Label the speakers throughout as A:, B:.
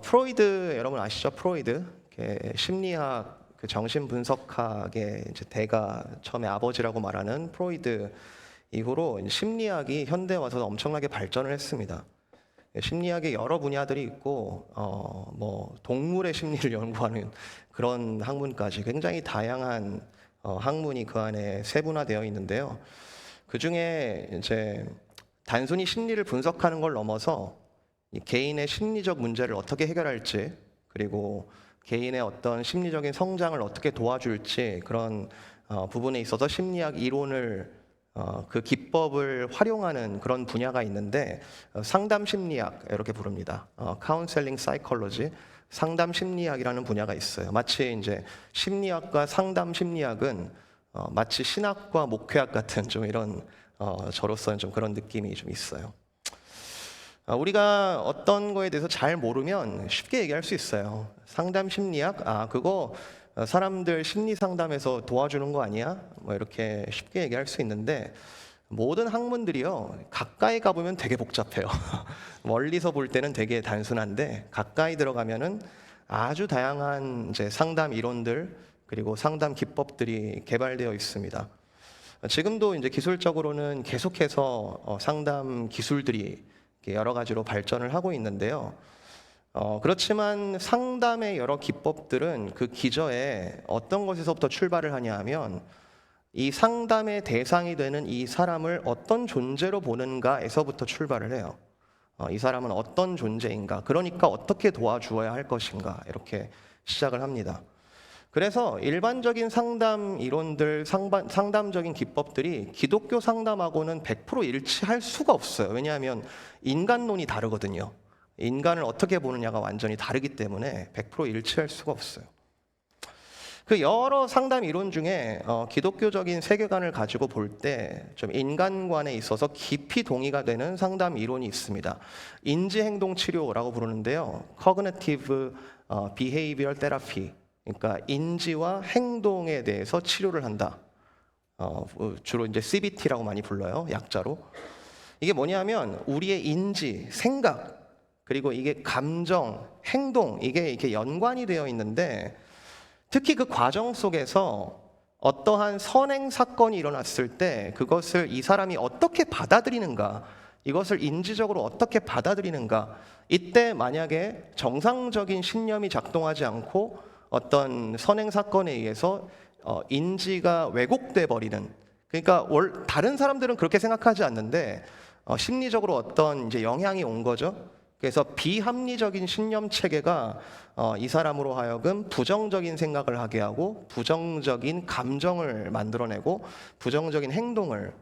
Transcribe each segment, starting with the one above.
A: 프로이드 여러분 아시죠? 프로이드 심리학 정신 분석학의 이제 대가 처음에 아버지라고 말하는 프로이드 이후로 심리학이 현대 와서 엄청나게 발전을 했습니다. 심리학의 여러 분야들이 있고 뭐 동물의 심리를 연구하는 그런 학문까지 굉장히 다양한 학문이 그 안에 세분화되어 있는데요. 그 중에 이제 단순히 심리를 분석하는 걸 넘어서 이 개인의 심리적 문제를 어떻게 해결할지, 그리고 개인의 어떤 심리적인 성장을 어떻게 도와줄지, 그런 부분에 있어서 심리학 이론을 그 기법을 활용하는 그런 분야가 있는데 상담 심리학 이렇게 부릅니다. 카운셀링 사이콜로지, 상담 심리학이라는 분야가 있어요. 마치 이제 심리학과 상담 심리학은 마치 신학과 목회학 같은 좀 이런 저로서는 좀 그런 느낌이 좀 있어요. 우리가 어떤 거에 대해서 잘 모르면 쉽게 얘기할 수 있어요. 상담 심리학? 그거 사람들 심리 상담에서 도와주는 거 아니야? 뭐 이렇게 쉽게 얘기할 수 있는데 모든 학문들이요, 가까이 가보면 되게 복잡해요. 멀리서 볼 때는 되게 단순한데 가까이 들어가면은 아주 다양한 이제 상담 이론들, 그리고 상담 기법들이 개발되어 있습니다. 지금도 이제 기술적으로는 계속해서 상담 기술들이 여러 가지로 발전을 하고 있는데요. 그렇지만 상담의 여러 기법들은 그 기저에 어떤 것에서부터 출발을 하냐 하면 이 상담의 대상이 되는 이 사람을 어떤 존재로 보는가에서부터 출발을 해요. 이 사람은 어떤 존재인가, 그러니까 어떻게 도와주어야 할 것인가, 이렇게 시작을 합니다. 그래서 일반적인 상담 이론들, 상담적인 기법들이 기독교 상담하고는 100% 일치할 수가 없어요. 왜냐하면 인간론이 다르거든요. 인간을 어떻게 보느냐가 완전히 다르기 때문에 100% 일치할 수가 없어요. 그 여러 상담 이론 중에 기독교적인 세계관을 가지고 볼 때 좀 인간관에 있어서 깊이 동의가 되는 상담 이론이 있습니다. 인지행동 치료라고 부르는데요. Cognitive Behavioral Therapy, 그러니까 인지와 행동에 대해서 치료를 한다. 주로 이제 CBT라고 많이 불러요, 약자로. 이게 뭐냐면 우리의 인지, 생각, 그리고 이게 감정, 행동, 이게 연관이 되어 있는데 특히 그 과정 속에서 어떠한 선행 사건이 일어났을 때 그것을 이 사람이 어떻게 받아들이는가, 이것을 인지적으로 어떻게 받아들이는가, 이때 만약에 정상적인 신념이 작동하지 않고 어떤 선행 사건에 의해서 인지가 왜곡돼 버리는, 그러니까 다른 사람들은 그렇게 생각하지 않는데 심리적으로 어떤 이제 영향이 온 거죠. 그래서 비합리적인 신념 체계가 이 사람으로 하여금 부정적인 생각을 하게 하고 부정적인 감정을 만들어내고 부정적인 행동을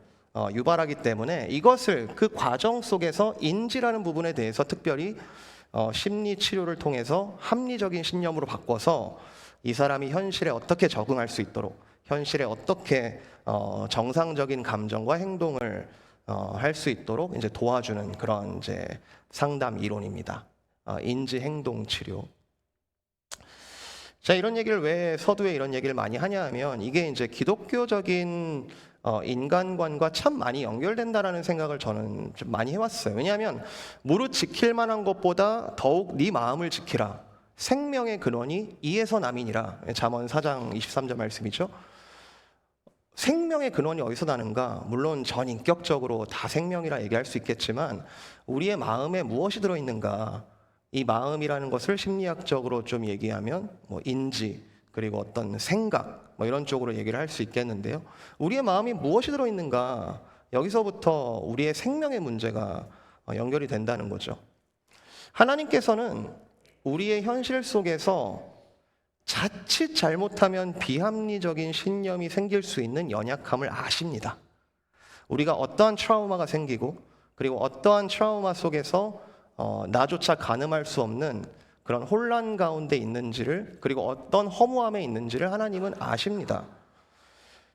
A: 유발하기 때문에 이것을 그 과정 속에서 인지라는 부분에 대해서 특별히 심리 치료를 통해서 합리적인 신념으로 바꿔서 이 사람이 현실에 어떻게 적응할 수 있도록, 현실에 어떻게 정상적인 감정과 행동을 할 수 있도록 이제 도와주는 그런 이제 상담 이론입니다. 인지 행동 치료. 자, 이런 얘기를 왜 서두에 이런 얘기를 많이 하냐 하면 이게 이제 기독교적인 인간관과 참 많이 연결된다라는 생각을 저는 좀 많이 해왔어요. 왜냐하면 무릇 지킬 만한 것보다 더욱 네 마음을 지키라. 생명의 근원이 이에서 남이니라. 잠언 4장 23절 말씀이죠. 생명의 근원이 어디서 나는가? 물론 전인격적으로 다 생명이라 얘기할 수 있겠지만 우리의 마음에 무엇이 들어있는가? 이 마음이라는 것을 심리학적으로 좀 얘기하면 뭐 인지, 그리고 어떤 생각, 뭐 이런 쪽으로 얘기를 할 수 있겠는데요. 우리의 마음이 무엇이 들어있는가? 여기서부터 우리의 생명의 문제가 연결이 된다는 거죠. 하나님께서는 우리의 현실 속에서 자칫 잘못하면 비합리적인 신념이 생길 수 있는 연약함을 아십니다. 우리가 어떠한 트라우마가 생기고 그리고 어떠한 트라우마 속에서 나조차 가늠할 수 없는 그런 혼란 가운데 있는지를, 그리고 어떤 허무함에 있는지를 하나님은 아십니다.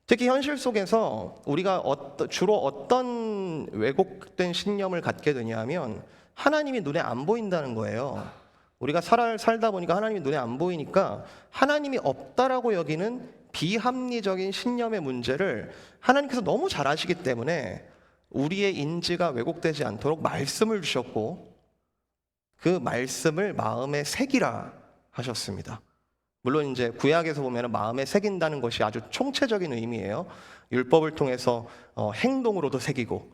A: 특히 현실 속에서 우리가 주로 어떤 왜곡된 신념을 갖게 되냐면 하나님이 눈에 안 보인다는 거예요. 우리가 살다 보니까 하나님이 눈에 안 보이니까 하나님이 없다라고 여기는 비합리적인 신념의 문제를 하나님께서 너무 잘 아시기 때문에 우리의 인지가 왜곡되지 않도록 말씀을 주셨고, 그 말씀을 마음에 새기라 하셨습니다. 물론 이제 구약에서 보면 마음에 새긴다는 것이 아주 총체적인 의미예요. 율법을 통해서 행동으로도 새기고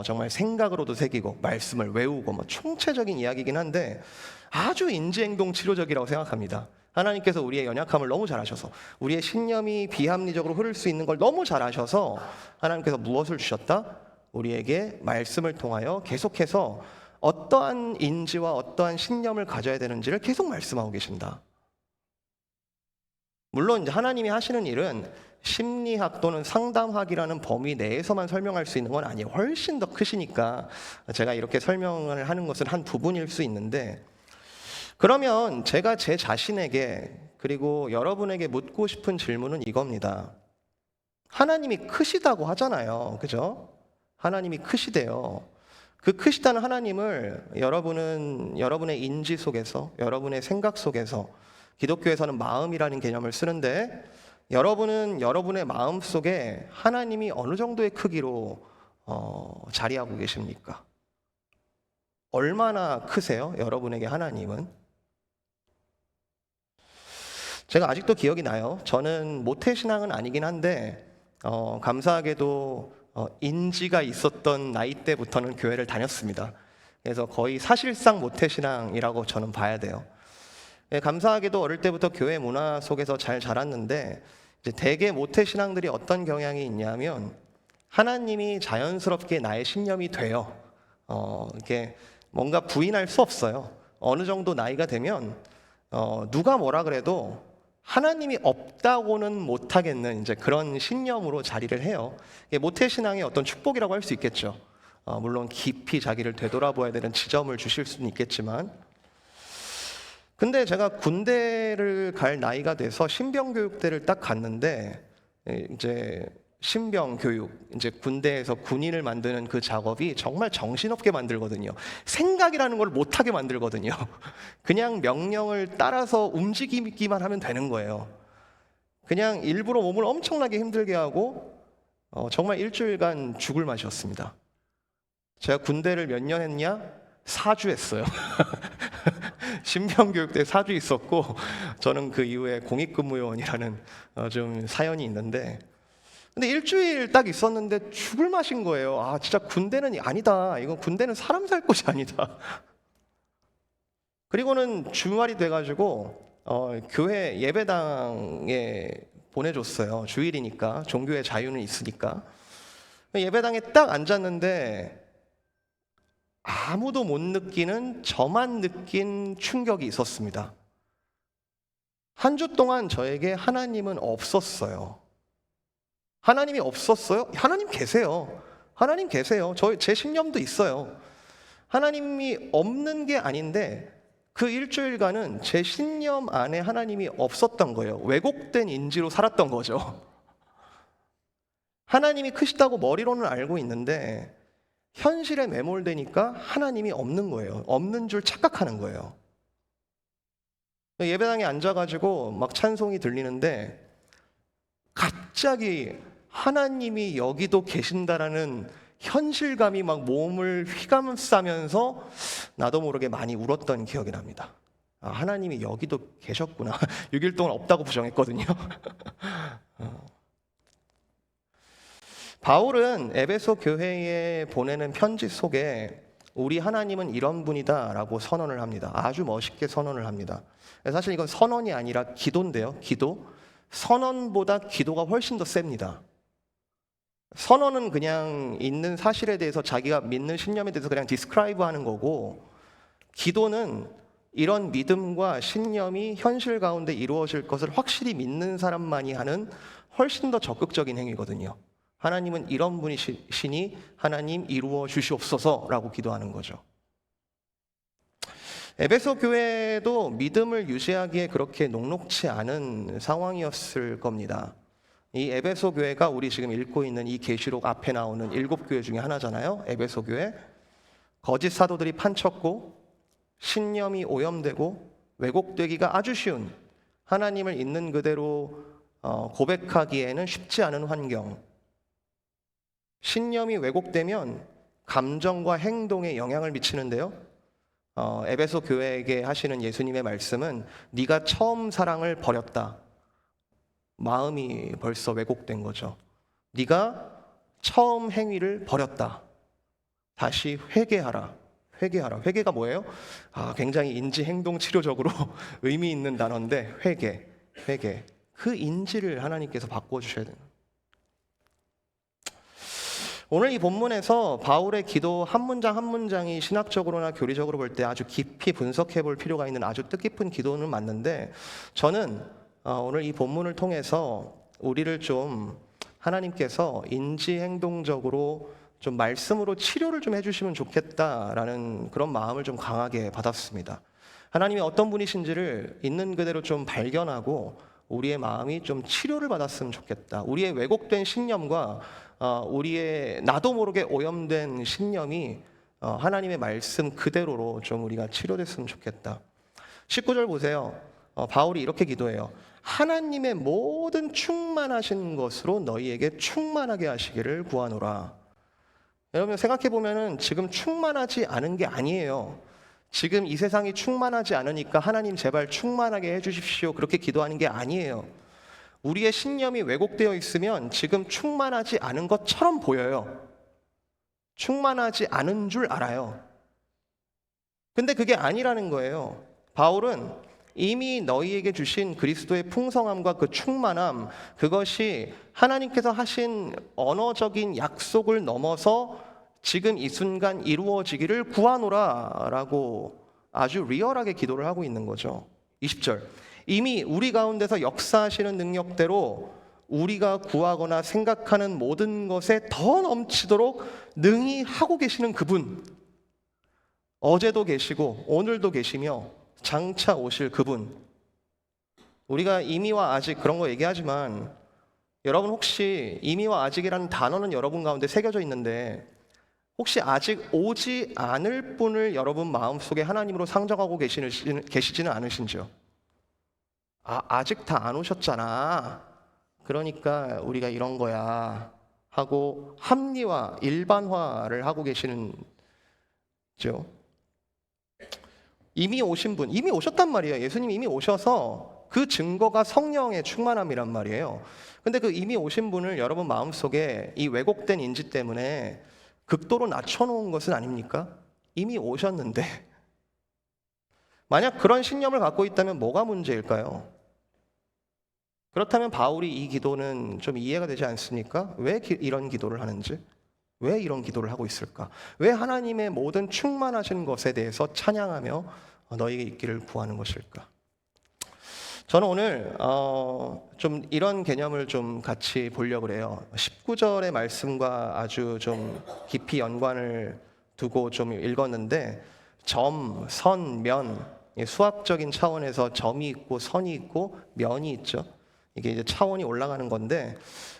A: 정말 생각으로도 새기고 말씀을 외우고 뭐 총체적인 이야기이긴 한데 아주 인지행동 치료적이라고 생각합니다. 하나님께서 우리의 연약함을 너무 잘 아셔서 우리의 신념이 비합리적으로 흐를 수 있는 걸 너무 잘 아셔서 하나님께서 무엇을 주셨다? 우리에게 말씀을 통하여 계속해서 어떠한 인지와 어떠한 신념을 가져야 되는지를 계속 말씀하고 계신다. 물론 이제 하나님이 하시는 일은 심리학 또는 상담학이라는 범위 내에서만 설명할 수 있는 건 아니에요. 훨씬 더 크시니까 제가 이렇게 설명을 하는 것은 한 부분일 수 있는데, 그러면 제가 제 자신에게 그리고 여러분에게 묻고 싶은 질문은 이겁니다. 하나님이 크시다고 하잖아요. 그죠? 하나님이 크시대요. 그 크시다는 하나님을 여러분은 여러분의 인지 속에서, 여러분의 생각 속에서, 기독교에서는 마음이라는 개념을 쓰는데, 여러분은 여러분의 마음 속에 하나님이 어느 정도의 크기로 자리하고 계십니까? 얼마나 크세요? 여러분에게 하나님은? 제가 아직도 기억이 나요. 저는 모태신앙은 아니긴 한데 감사하게도 인지가 있었던 나이 때부터는 교회를 다녔습니다. 그래서 거의 사실상 모태신앙이라고 저는 봐야 돼요. 감사하게도 어릴 때부터 교회 문화 속에서 잘 자랐는데, 이제 대개 모태신앙들이 어떤 경향이 있냐면 하나님이 자연스럽게 나의 신념이 돼요. 이렇게 뭔가 부인할 수 없어요. 어느 정도 나이가 되면 누가 뭐라 그래도 하나님이 없다고는 못하겠는 이제 그런 신념으로 자리를 해요. 이게 모태신앙의 어떤 축복이라고 할 수 있겠죠. 물론 깊이 자기를 되돌아봐야 되는 지점을 주실 수는 있겠지만, 근데 제가 군대를 갈 나이가 돼서 신병교육대를 딱 갔는데, 이제 신병교육, 이제 군대에서 군인을 만드는 그 작업이 정말 정신없게 만들거든요. 생각이라는 걸 못하게 만들거든요. 그냥 명령을 따라서 움직이기만 하면 되는 거예요. 그냥 일부러 몸을 엄청나게 힘들게 하고 정말 일주일간 죽을 맛이었습니다. 제가 군대를 몇 년 했냐? 4주 했어요. 신병교육대 4주 있었고, 저는 그 이후에 공익근무요원이라는 좀 사연이 있는데, 근데 일주일 딱 있었는데 죽을 맛인 거예요. 아, 진짜 군대는 아니다. 이건 군대는 사람 살 곳이 아니다. 그리고는 주말이 돼가지고 교회 예배당에 보내줬어요. 주일이니까, 종교의 자유는 있으니까. 예배당에 딱 앉았는데 아무도 못 느끼는, 저만 느낀 충격이 있었습니다. 한 주 동안 저에게 하나님은 없었어요. 하나님이 없었어요? 하나님 계세요. 하나님 계세요. 제 신념도 있어요. 하나님이 없는 게 아닌데 그 일주일간은 제 신념 안에 하나님이 없었던 거예요. 왜곡된 인지로 살았던 거죠. 하나님이 크시다고 머리로는 알고 있는데 현실에 매몰되니까 하나님이 없는 거예요. 없는 줄 착각하는 거예요. 예배당에 앉아가지고 막 찬송이 들리는데 갑자기 하나님이 여기도 계신다라는 현실감이 막 몸을 휘감싸면서 나도 모르게 많이 울었던 기억이 납니다. 아, 하나님이 여기도 계셨구나. 6일 동안 없다고 부정했거든요. 바울은 에베소 교회에 보내는 편지 속에 우리 하나님은 이런 분이다 라고 선언을 합니다. 아주 멋있게 선언을 합니다. 사실 이건 선언이 아니라 기도인데요. 기도. 선언보다 기도가 훨씬 더 셉니다. 선언은 그냥 있는 사실에 대해서 자기가 믿는 신념에 대해서 그냥 디스크라이브 하는 거고, 기도는 이런 믿음과 신념이 현실 가운데 이루어질 것을 확실히 믿는 사람만이 하는 훨씬 더 적극적인 행위거든요. 하나님은 이런 분이시니 하나님 이루어 주시옵소서라고 기도하는 거죠. 에베소 교회도 믿음을 유지하기에 그렇게 녹록치 않은 상황이었을 겁니다. 이 에베소 교회가 우리 지금 읽고 있는 이 계시록 앞에 나오는 7교회 중에 하나잖아요. 에베소 교회. 거짓 사도들이 판쳤고 신념이 오염되고 왜곡되기가 아주 쉬운, 하나님을 있는 그대로 고백하기에는 쉽지 않은 환경. 신념이 왜곡되면 감정과 행동에 영향을 미치는데요, 에베소 교회에게 하시는 예수님의 말씀은 네가 처음 사랑을 버렸다. 마음이 벌써 왜곡된 거죠. 네가 처음 행위를 버렸다. 다시 회개하라. 회개하라. 회개가 뭐예요? 굉장히 인지 행동 치료적으로 의미 있는 단어인데 회개. 그 인지를 하나님께서 바꿔주셔야 돼요. 오늘 이 본문에서 바울의 기도 한 문장 한 문장이 신학적으로나 교리적으로 볼 때 아주 깊이 분석해 볼 필요가 있는 아주 뜻깊은 기도는 맞는데, 저는 오늘 이 본문을 통해서 우리를 좀 하나님께서 인지행동적으로 좀 말씀으로 치료를 좀 해주시면 좋겠다라는 그런 마음을 좀 강하게 받았습니다. 하나님이 어떤 분이신지를 있는 그대로 좀 발견하고 우리의 마음이 좀 치료를 받았으면 좋겠다. 우리의 왜곡된 신념과 우리의 나도 모르게 오염된 신념이 하나님의 말씀 그대로로 좀 우리가 치료됐으면 좋겠다. 19절 보세요. 바울이 이렇게 기도해요. 하나님의 모든 충만하신 것으로 너희에게 충만하게 하시기를 구하노라. 여러분 생각해 보면은 지금 충만하지 않은 게 아니에요. 지금 이 세상이 충만하지 않으니까 하나님 제발 충만하게 해주십시오 그렇게 기도하는 게 아니에요. 우리의 신념이 왜곡되어 있으면 지금 충만하지 않은 것처럼 보여요. 충만하지 않은 줄 알아요. 근데 그게 아니라는 거예요. 바울은 이미 너희에게 주신 그리스도의 풍성함과 그 충만함, 그것이 하나님께서 하신 언어적인 약속을 넘어서 지금 이 순간 이루어지기를 구하노라 라고 아주 리얼하게 기도를 하고 있는 거죠. 20절, 이미 우리 가운데서 역사하시는 능력대로 우리가 구하거나 생각하는 모든 것에 더 넘치도록 능히 하고 계시는 그분, 어제도 계시고 오늘도 계시며 장차 오실 그분. 우리가 이미와 아직 그런 거 얘기하지만 여러분 혹시 이미와 아직이라는 단어는 여러분 가운데 새겨져 있는데 혹시 아직 오지 않을 분을 여러분 마음속에 하나님으로 상정하고 계시지는 않으신지요? 아직 다 안 오셨잖아. 그러니까 우리가 이런 거야 하고 합리화, 일반화를 하고 계시는죠. 이미 오신 분, 이미 오셨단 말이에요. 예수님이 이미 오셔서 그 증거가 성령의 충만함이란 말이에요. 근데 그 이미 오신 분을 여러분 마음속에 이 왜곡된 인지 때문에 극도로 낮춰놓은 것은 아닙니까? 이미 오셨는데 만약 그런 신념을 갖고 있다면 뭐가 문제일까요? 그렇다면 바울이 이 기도는 좀 이해가 되지 않습니까? 왜 이런 기도를 하는지? 왜 이런 기도를 하고 있을까? 왜 하나님의 모든 충만하신 것에 대해서 찬양하며 너희에게 있기를 구하는 것일까? 저는 오늘 좀 이런 개념을 좀 같이 보려고 해요. 19절의 말씀과 아주 좀 깊이 연관을 두고 좀 읽었는데 점, 선, 면, 수학적인 차원에서 점이 있고 선이 있고 면이 있죠. 이게 이제 차원이 올라가는 건데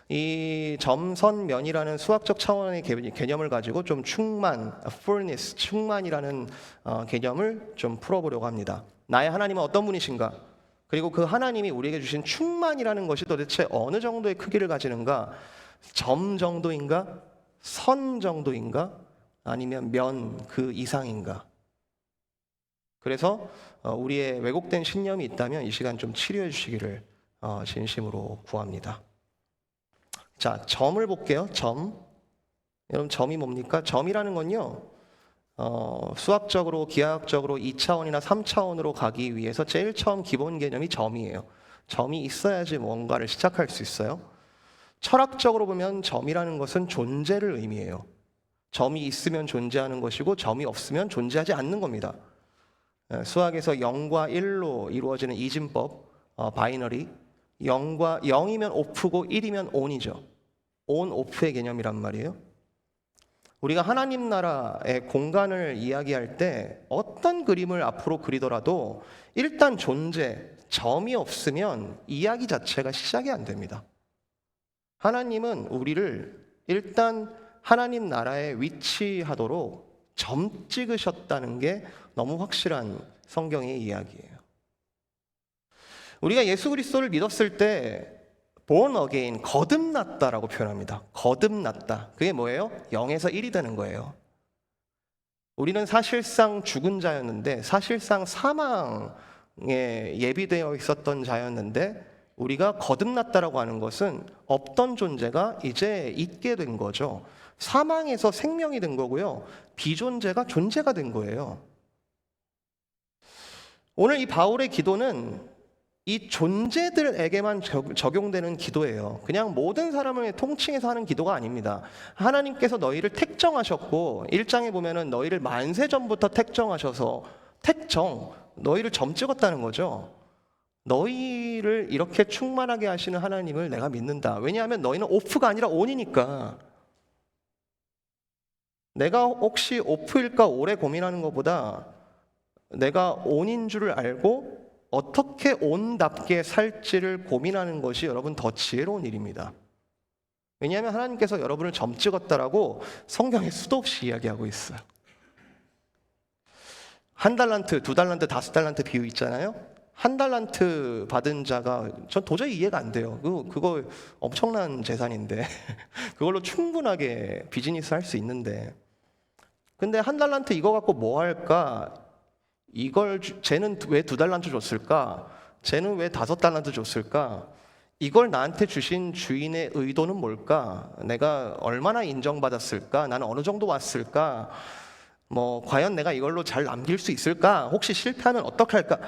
A: 이 점선면이라는 수학적 차원의 개념을 가지고 좀 충만, fullness, 충만이라는 개념을 좀 풀어보려고 합니다. 나의 하나님은 어떤 분이신가? 그리고 그 하나님이 우리에게 주신 충만이라는 것이 도대체 어느 정도의 크기를 가지는가? 점 정도인가? 선 정도인가? 아니면 면 그 이상인가? 그래서 우리의 왜곡된 신념이 있다면 이 시간 좀 치료해 주시기를 진심으로 구합니다. 자, 점을 볼게요. 점. 여러분 점이 뭡니까? 점이라는 건요. 수학적으로, 기하학적으로 2차원이나 3차원으로 가기 위해서 제일 처음 기본 개념이 점이에요. 점이 있어야지 뭔가를 시작할 수 있어요. 철학적으로 보면 점이라는 것은 존재를 의미해요. 점이 있으면 존재하는 것이고 점이 없으면 존재하지 않는 겁니다. 수학에서 0과 1로 이루어지는 이진법, 바이너리, 0이면 오프고 1이면 온이죠. 온, 오프의 개념이란 말이에요. 우리가 하나님 나라의 공간을 이야기할 때 어떤 그림을 앞으로 그리더라도 일단 존재, 점이 없으면 이야기 자체가 시작이 안 됩니다. 하나님은 우리를 일단 하나님 나라에 위치하도록 점 찍으셨다는 게 너무 확실한 성경의 이야기예요. 우리가 예수 그리스도를 믿었을 때 born again, 거듭났다라고 표현합니다. 거듭났다. 그게 뭐예요? 0에서 1이 되는 거예요. 우리는 사실상 죽은 자였는데, 사실상 사망에 예비되어 있었던 자였는데, 우리가 거듭났다라고 하는 것은 없던 존재가 이제 있게 된 거죠. 사망에서 생명이 된 거고요, 비존재가 존재가 된 거예요. 오늘 이 바울의 기도는 이 존재들에게만 적용되는 기도예요. 그냥 모든 사람을 통칭해서 하는 기도가 아닙니다. 하나님께서 너희를 택정하셨고, 1장에 보면은 너희를 만세 전부터 택정하셔서 너희를 점 찍었다는 거죠. 너희를 이렇게 충만하게 하시는 하나님을 내가 믿는다. 왜냐하면 너희는 오프가 아니라 온이니까. 내가 혹시 오프일까 오래 고민하는 것보다 내가 온인 줄을 알고 어떻게 온답게 살지를 고민하는 것이 여러분 더 지혜로운 일입니다. 왜냐하면 하나님께서 여러분을 점 찍었다라고 성경에 수도 없이 이야기하고 있어요. 1달란트, 2달란트, 5달란트 비유 있잖아요. 1달란트 받은 자가 전 도저히 이해가 안 돼요. 그거 엄청난 재산인데 그걸로 충분하게 비즈니스 할 수 있는데, 근데 1달란트 이거 갖고 뭐 할까? 쟤는 왜 2달란트 줬을까? 쟤는 왜 5달란트 줬을까? 이걸 나한테 주신 주인의 의도는 뭘까? 내가 얼마나 인정받았을까? 나는 어느 정도 왔을까? 과연 내가 이걸로 잘 남길 수 있을까? 혹시 실패하면 어떻게 할까?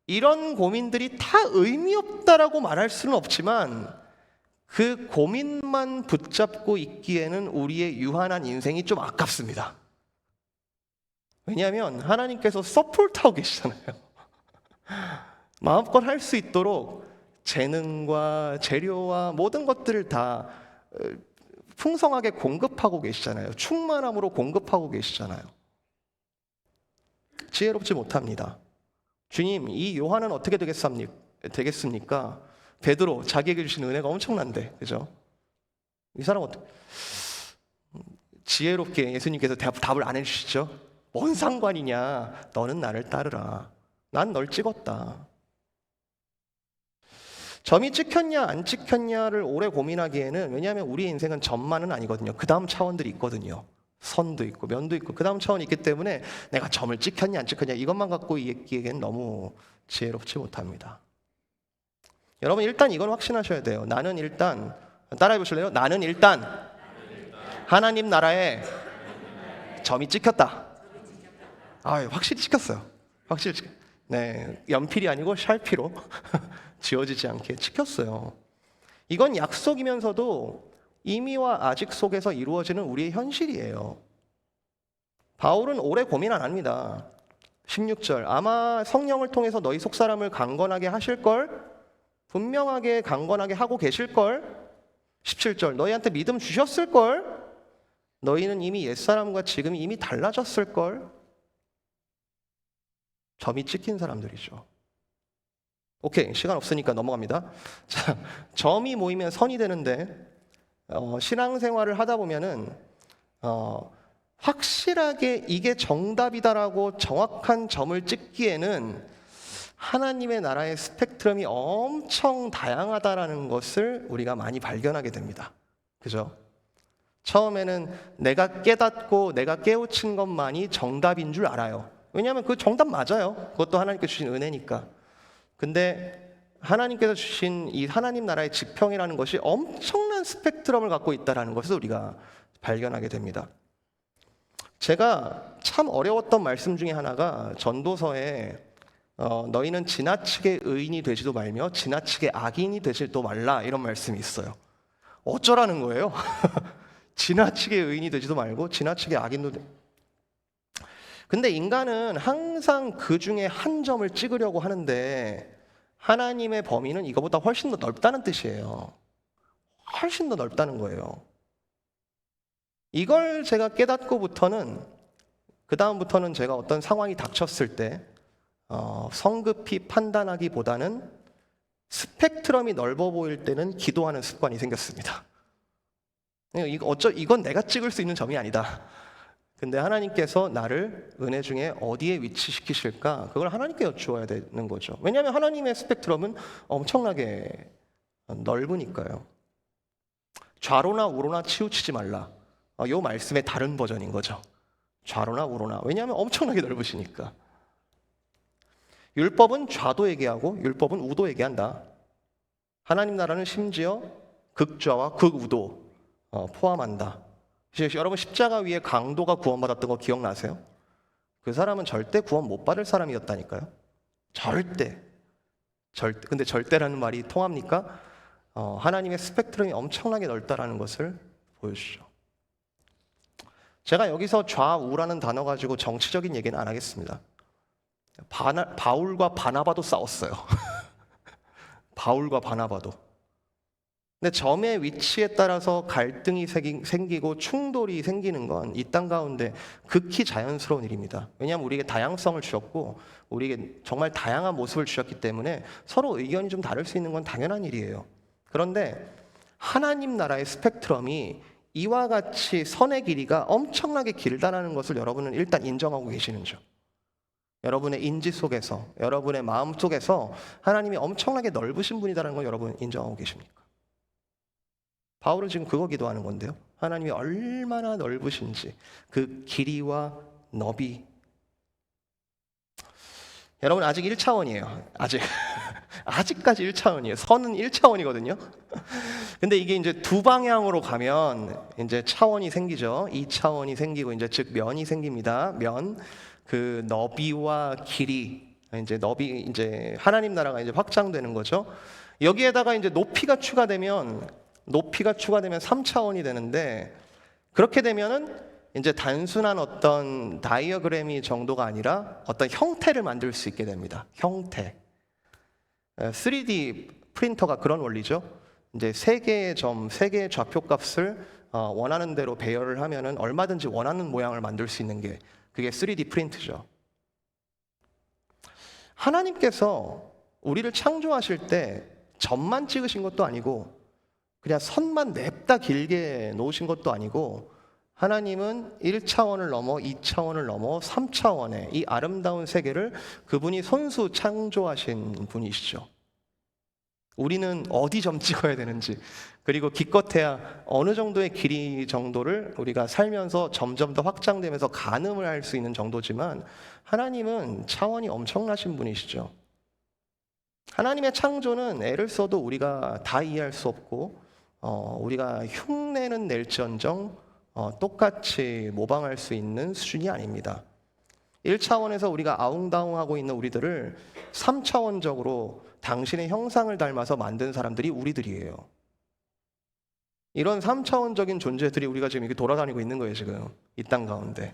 A: 이런 고민들이 다 의미 없다라고 말할 수는 없지만, 그 고민만 붙잡고 있기에는 우리의 유한한 인생이 좀 아깝습니다. 왜냐하면 하나님께서 서포트하고 계시잖아요. 마음껏 할 수 있도록 재능과 재료와 모든 것들을 다 풍성하게 공급하고 계시잖아요. 충만함으로 공급하고 계시잖아요. 지혜롭지 못합니다. 주님, 이 요한은 어떻게 되겠습니까? 베드로, 자기에게 주신 은혜가 엄청난데, 그죠? 이 사람 지혜롭게 예수님께서 답을 안 해주시죠? 뭔 상관이냐? 너는 나를 따르라. 난 널 찍었다. 점이 찍혔냐 안 찍혔냐를 오래 고민하기에는, 왜냐하면 우리의 인생은 점만은 아니거든요. 그 다음 차원들이 있거든요. 선도 있고 면도 있고 그 다음 차원이 있기 때문에 내가 점을 찍혔냐 안 찍혔냐 이것만 갖고 얘기하기엔 너무 지혜롭지 못합니다. 여러분, 일단 이건 확신하셔야 돼요. 나는 일단, 따라해 보실래요? 나는 일단 하나님 나라에 점이 찍혔다. 확실히 찍혔어요. 네, 연필이 아니고 샬피로 지워지지 않게 찍혔어요. 이건 약속이면서도 이미와 아직 속에서 이루어지는 우리의 현실이에요. 바울은 오래 고민 안 합니다. 16절, 아마 성령을 통해서 너희 속사람을 강건하게 하실걸? 분명하게 강건하게 하고 계실걸? 17절, 너희한테 믿음 주셨을걸? 너희는 이미 옛사람과 지금이 이미 달라졌을걸? 점이 찍힌 사람들이죠. 오케이, 시간 없으니까 넘어갑니다. 자, 점이 모이면 선이 되는데, 신앙생활을 하다 보면은 확실하게 이게 정답이다라고 정확한 점을 찍기에는 하나님의 나라의 스펙트럼이 엄청 다양하다라는 것을 우리가 많이 발견하게 됩니다. 그죠? 처음에는 내가 깨닫고 내가 깨우친 것만이 정답인 줄 알아요. 왜냐하면 그 정답 맞아요. 그것도 하나님께서 주신 은혜니까. 근데 하나님께서 주신 이 하나님 나라의 지평이라는 것이 엄청난 스펙트럼을 갖고 있다는 것을 우리가 발견하게 됩니다. 제가 참 어려웠던 말씀 중에 하나가 전도서에 너희는 지나치게 의인이 되지도 말며 지나치게 악인이 되지도 말라, 이런 말씀이 있어요. 어쩌라는 거예요? 지나치게 의인이 되지도 말고 지나치게 악인도 근데 인간은 항상 그 중에 한 점을 찍으려고 하는데, 하나님의 범위는 이거보다 훨씬 더 넓다는 뜻이에요. 훨씬 더 넓다는 거예요. 이걸 제가 깨닫고부터는, 그 다음부터는 제가 어떤 상황이 닥쳤을 때 성급히 판단하기보다는 스펙트럼이 넓어 보일 때는 기도하는 습관이 생겼습니다. 이건 내가 찍을 수 있는 점이 아니다. 근데 하나님께서 나를 은혜 중에 어디에 위치시키실까? 그걸 하나님께 여쭈어야 되는 거죠. 왜냐하면 하나님의 스펙트럼은 엄청나게 넓으니까요. 좌로나 우로나 치우치지 말라. 이 말씀의 다른 버전인 거죠. 좌로나 우로나. 왜냐하면 엄청나게 넓으시니까. 율법은 좌도 얘기하고 율법은 우도 얘기한다. 하나님 나라는 심지어 극좌와 극우도 포함한다. 여러분 십자가 위에 강도가 구원받았던 거 기억나세요? 그 사람은 절대 구원 못 받을 사람이었다니까요. 절대. 근데 절대라는 말이 통합니까? 하나님의 스펙트럼이 엄청나게 넓다라는 것을 보여주죠. 제가 여기서 좌우라는 단어 가지고 정치적인 얘기는 안 하겠습니다. 바울과 바나바도 싸웠어요. 바울과 바나바도. 근데 점의 위치에 따라서 갈등이 생기고 충돌이 생기는 건 이 땅 가운데 극히 자연스러운 일입니다. 왜냐하면 우리에게 다양성을 주셨고 우리에게 정말 다양한 모습을 주셨기 때문에 서로 의견이 좀 다를 수 있는 건 당연한 일이에요. 그런데 하나님 나라의 스펙트럼이 이와 같이 선의 길이가 엄청나게 길다라는 것을 여러분은 일단 인정하고 계시는죠. 여러분의 인지 속에서, 여러분의 마음 속에서 하나님이 엄청나게 넓으신 분이다라는 걸 여러분 인정하고 계십니까? 바울은 지금 그거 기도하는 건데요. 하나님이 얼마나 넓으신지 그 길이와 너비. 여러분 아직 1차원이에요. 아직까지 1차원이에요. 선은 1차원이거든요. 근데 이게 이제 두 방향으로 가면 이제 차원이 생기죠. 2차원이 생기고 이제 즉 면이 생깁니다. 면. 그 너비와 길이 이제 하나님 나라가 이제 확장되는 거죠. 여기에다가 이제 높이가 추가되면 3차원이 되는데 그렇게 되면은 이제 단순한 어떤 다이어그램이 정도가 아니라 어떤 형태를 만들 수 있게 됩니다. 형태. 3D 프린터가 그런 원리죠. 이제 세 개의 좌표값을 원하는 대로 배열을 하면은 얼마든지 원하는 모양을 만들 수 있는 게 그게 3D 프린트죠. 하나님께서 우리를 창조하실 때 점만 찍으신 것도 아니고 그냥 선만 냅다 길게 놓으신 것도 아니고 하나님은 1차원을 넘어 2차원을 넘어 3차원의 이 아름다운 세계를 그분이 손수 창조하신 분이시죠. 우리는 어디 점 찍어야 되는지 그리고 기껏해야 어느 정도의 길이 정도를 우리가 살면서 점점 더 확장되면서 가늠을 할 수 있는 정도지만 하나님은 차원이 엄청나신 분이시죠. 하나님의 창조는 애를 써도 우리가 다 이해할 수 없고 우리가 흉내는 낼지언정 똑같이 모방할 수 있는 수준이 아닙니다. 1차원에서 우리가 아웅다웅하고 있는 우리들을 3차원적으로 당신의 형상을 닮아서 만든 사람들이 우리들이에요. 이런 3차원적인 존재들이 우리가 지금 이렇게 돌아다니고 있는 거예요, 지금. 이 땅 가운데.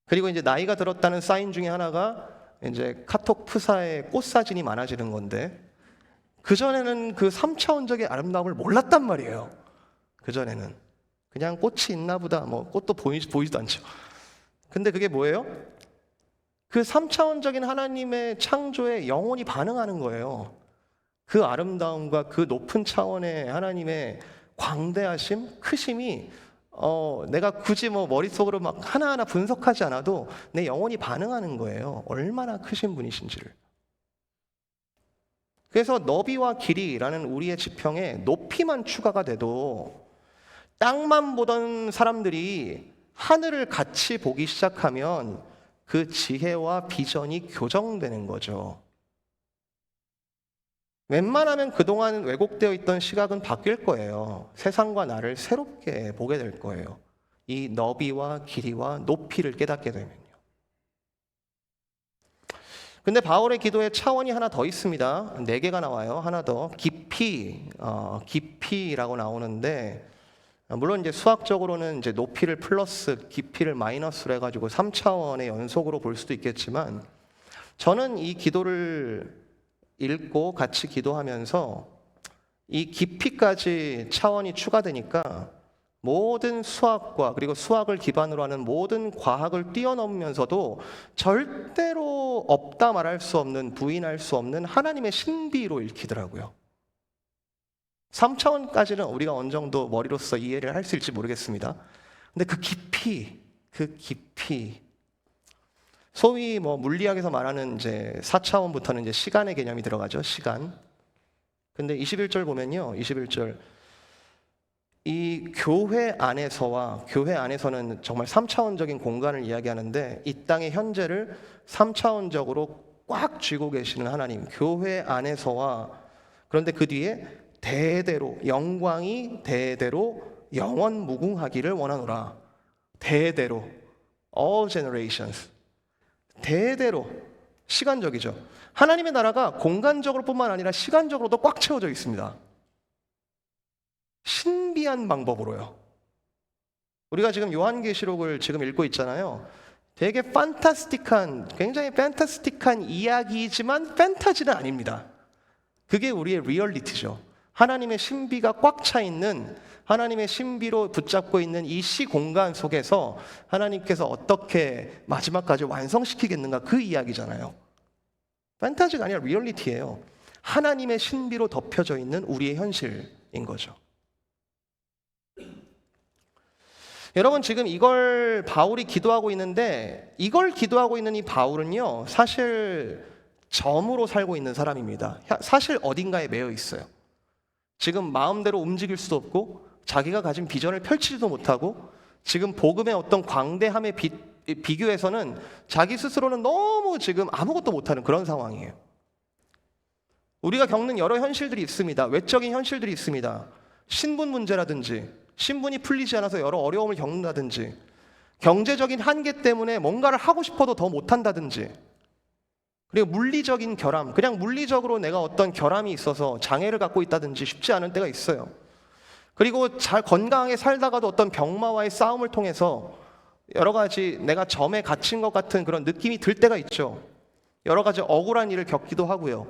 A: 그리고 이제 나이가 들었다는 사인 중에 하나가 이제 카톡 프사에 꽃 사진이 많아지는 건데 그전에는 그 3차원적인 아름다움을 몰랐단 말이에요. 그전에는. 그냥 꽃이 있나 보다. 뭐 꽃도 보이지도 않죠. 근데 그게 뭐예요? 그 3차원적인 하나님의 창조에 영혼이 반응하는 거예요. 그 아름다움과 그 높은 차원의 하나님의 광대하심, 크심이 내가 굳이 뭐 머릿속으로 막 하나하나 분석하지 않아도 내 영혼이 반응하는 거예요. 얼마나 크신 분이신지를. 그래서 너비와 길이라는 우리의 지평에 높이만 추가가 돼도 땅만 보던 사람들이 하늘을 같이 보기 시작하면 그 지혜와 비전이 교정되는 거죠. 웬만하면 그동안 왜곡되어 있던 시각은 바뀔 거예요. 세상과 나를 새롭게 보게 될 거예요. 이 너비와 길이와 높이를 깨닫게 되면요. 근데 바울의 기도에 차원이 하나 더 있습니다. 4개가 나와요. 하나 더. 깊이라고 나오는데 물론 이제 수학적으로는 이제 높이를 플러스 깊이를 마이너스로 해가지고 3차원의 연속으로 볼 수도 있겠지만 저는 이 기도를 읽고 같이 기도하면서 이 깊이까지 차원이 추가되니까 모든 수학과 그리고 수학을 기반으로 하는 모든 과학을 뛰어넘으면서도 절대로 없다 말할 수 없는 부인할 수 없는 하나님의 신비로 읽히더라고요. 3차원까지는 우리가 어느 정도 머리로서 이해를 할 수 있을지 모르겠습니다. 근데 그 깊이 소위 뭐 물리학에서 말하는 이제 4차원부터는 이제 시간의 개념이 들어가죠. 시간. 근데 21절 보면요. 21절 이 교회 안에서와 교회 안에서는 정말 3차원적인 공간을 이야기하는데 이 땅의 현재를 3차원적으로 꽉 쥐고 계시는 하나님, 교회 안에서와 그런데 그 뒤에 대대로 영광이 대대로 영원 무궁하기를 원하노라. 대대로 all generations 대대로 시간적이죠. 하나님의 나라가 공간적으로 뿐만 아니라 시간적으로도 꽉 채워져 있습니다. 신비한 방법으로요. 우리가 지금 요한계시록을 지금 읽고 있잖아요. 되게 굉장히 판타스틱한 이야기이지만 판타지는 아닙니다. 그게 우리의 리얼리티죠. 하나님의 신비가 꽉 차 있는, 하나님의 신비로 붙잡고 있는 이 시공간 속에서 하나님께서 어떻게 마지막까지 완성시키겠는가, 그 이야기잖아요. 판타지가 아니라 리얼리티예요. 하나님의 신비로 덮여져 있는 우리의 현실인 거죠. 여러분, 지금 이걸 바울이 기도하고 있는데, 이걸 기도하고 있는 이 바울은요, 사실 점으로 살고 있는 사람입니다. 사실 어딘가에 매여 있어요. 지금 마음대로 움직일 수도 없고 자기가 가진 비전을 펼치지도 못하고 지금 복음의 어떤 광대함에 비교해서는 자기 스스로는 너무 지금 아무것도 못하는 그런 상황이에요. 우리가 겪는 여러 현실들이 있습니다. 외적인 현실들이 있습니다. 신분 문제라든지 신분이 풀리지 않아서 여러 어려움을 겪는다든지 경제적인 한계 때문에 뭔가를 하고 싶어도 더 못한다든지, 그리고 물리적인 결함, 그냥 물리적으로 내가 어떤 결함이 있어서 장애를 갖고 있다든지 쉽지 않은 때가 있어요. 그리고 잘 건강하게 살다가도 어떤 병마와의 싸움을 통해서 여러 가지 내가 점에 갇힌 것 같은 그런 느낌이 들 때가 있죠. 여러 가지 억울한 일을 겪기도 하고요.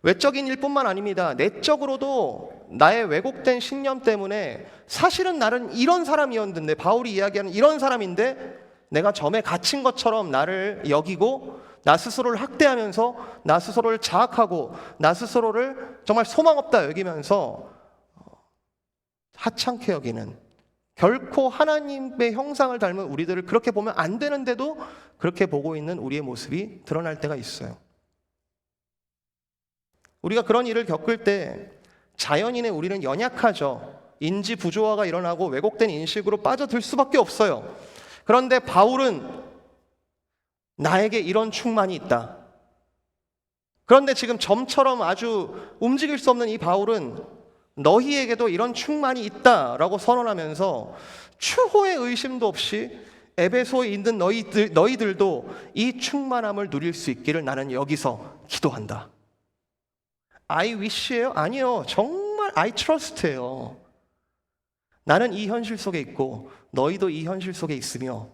A: 외적인 일뿐만 아닙니다. 내적으로도 나의 왜곡된 신념 때문에 사실은 나는 이런 사람이었는데, 바울이 이야기하는 이런 사람인데 내가 점에 갇힌 것처럼 나를 여기고 나 스스로를 학대하면서 나 스스로를 자학하고 나 스스로를 정말 소망없다 여기면서 하찮게 여기는, 결코 하나님의 형상을 닮은 우리들을 그렇게 보면 안 되는데도 그렇게 보고 있는 우리의 모습이 드러날 때가 있어요. 우리가 그런 일을 겪을 때 자연인의 우리는 연약하죠. 인지 부조화가 일어나고 왜곡된 인식으로 빠져들 수밖에 없어요. 그런데 바울은 나에게 이런 충만이 있다. 그런데 지금 점처럼 아주 움직일 수 없는 이 바울은 너희에게도 이런 충만이 있다라고 선언하면서 추호의 의심도 없이 에베소에 있는 너희들도 이 충만함을 누릴 수 있기를 나는 여기서 기도한다. I wish예요? 아니요. 정말 I trust예요. 나는 이 현실 속에 있고 너희도 이 현실 속에 있으며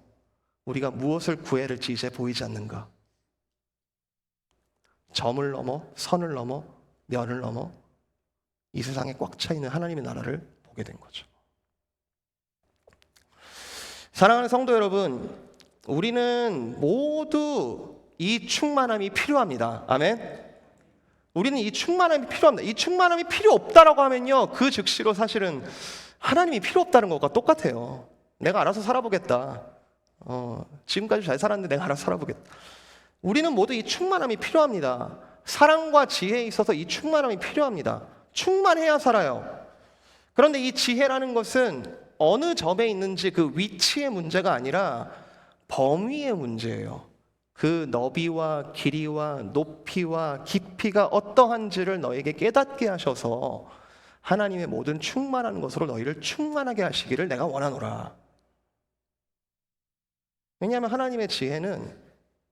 A: 우리가 무엇을 구해야 될지 이제 보이지 않는가? 점을 넘어, 선을 넘어, 면을 넘어 이 세상에 꽉 차 있는 하나님의 나라를 보게 된 거죠. 사랑하는 성도 여러분, 우리는 모두 이 충만함이 필요합니다. 아멘. 우리는 이 충만함이 필요합니다. 이 충만함이 필요 없다라고 하면요, 그 즉시로 사실은 하나님이 필요 없다는 것과 똑같아요. 내가 알아서 살아보겠다. 지금까지 잘 살았는데 내가 알아서 살아보겠다. 우리는 모두 이 충만함이 필요합니다. 사랑과 지혜에 있어서 이 충만함이 필요합니다. 충만해야 살아요. 그런데 이 지혜라는 것은 어느 점에 있는지 그 위치의 문제가 아니라 범위의 문제예요. 그 너비와 길이와 높이와 깊이가 어떠한지를 너에게 깨닫게 하셔서 하나님의 모든 충만한 것으로 너희를 충만하게 하시기를 내가 원하노라. 왜냐하면 하나님의 지혜는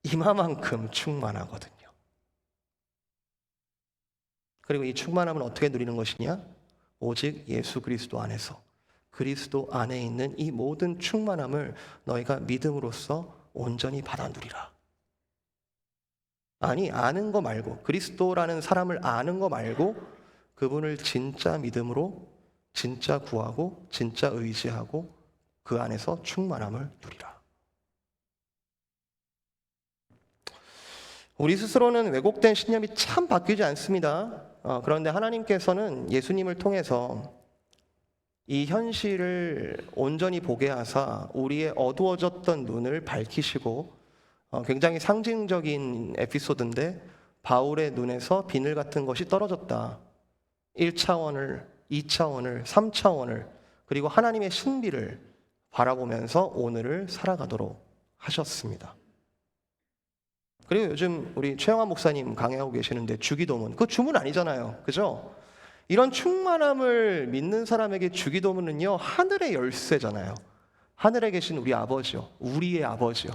A: 이마만큼 충만하거든요. 그리고 이 충만함은 어떻게 누리는 것이냐? 오직 예수 그리스도 안에서, 그리스도 안에 있는 이 모든 충만함을 너희가 믿음으로써 온전히 받아 누리라. 아니, 아는 거 말고, 그리스도라는 사람을 아는 거 말고 그분을 진짜 믿음으로 진짜 구하고 진짜 의지하고 그 안에서 충만함을 누리라. 우리 스스로는 왜곡된 신념이 참 바뀌지 않습니다. 그런데 하나님께서는 예수님을 통해서 이 현실을 온전히 보게 하사 우리의 어두워졌던 눈을 밝히시고, 굉장히 상징적인 에피소드인데 바울의 눈에서 비늘 같은 것이 떨어졌다. 1차원을, 2차원을, 3차원을 그리고 하나님의 신비를 바라보면서 오늘을 살아가도록 하셨습니다. 그리고 요즘 우리 최영환 목사님 강의하고 계시는데 주기도문, 그거 주문 아니잖아요. 그죠? 이런 충만함을 믿는 사람에게 주기도문은요, 하늘의 열쇠잖아요. 하늘에 계신 우리 아버지요, 우리의 아버지요,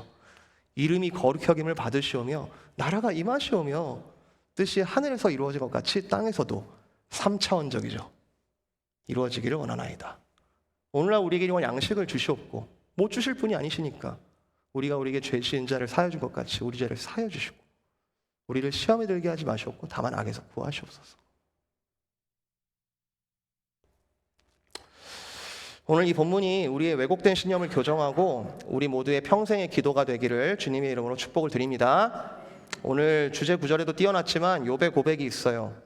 A: 이름이 거룩히 여김을 받으시오며 나라가 임하시오며 뜻이 하늘에서 이루어진 것 같이 땅에서도 3차원적이죠. 이루어지기를 원하나이다. 오늘날 우리에게 이런 양식을 주시옵고, 못 주실 분이 아니시니까 우리가 우리에게 죄 지은 자를 사하여 준 것 같이 우리 죄를 사하여 주시고, 우리를 시험에 들게 하지 마시옵고 다만 악에서 구하시옵소서. 오늘 이 본문이 우리의 왜곡된 신념을 교정하고 우리 모두의 평생의 기도가 되기를 주님의 이름으로 축복을 드립니다. 오늘 주제 구절에도 띄어놨지만 욥의 고백이 있어요.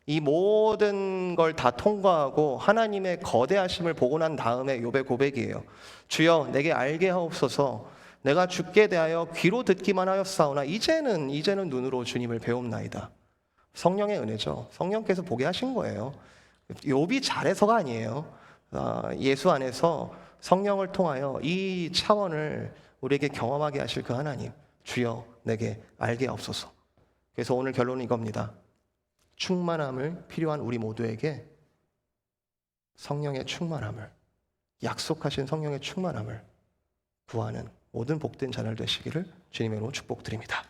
A: 이 모든 걸 다 통과하고 하나님의 거대하심을 보고 난 다음에 욥의 고백이에요. 주여 내게 알게 하옵소서. 내가 주께 대하여 귀로 듣기만 하였사오나 이제는 눈으로 주님을 배움나이다. 성령의 은혜죠. 성령께서 보게 하신 거예요. 욥이 잘해서가 아니에요. 예수 안에서 성령을 통하여 이 차원을 우리에게 경험하게 하실 그 하나님, 주여 내게 알게 하옵소서. 그래서 오늘 결론은 이겁니다. 충만함을 필요한 우리 모두에게 성령의 충만함을, 약속하신 성령의 충만함을 구하는 모든 복된 자녀 되시기를 주님의 이름으로 축복드립니다.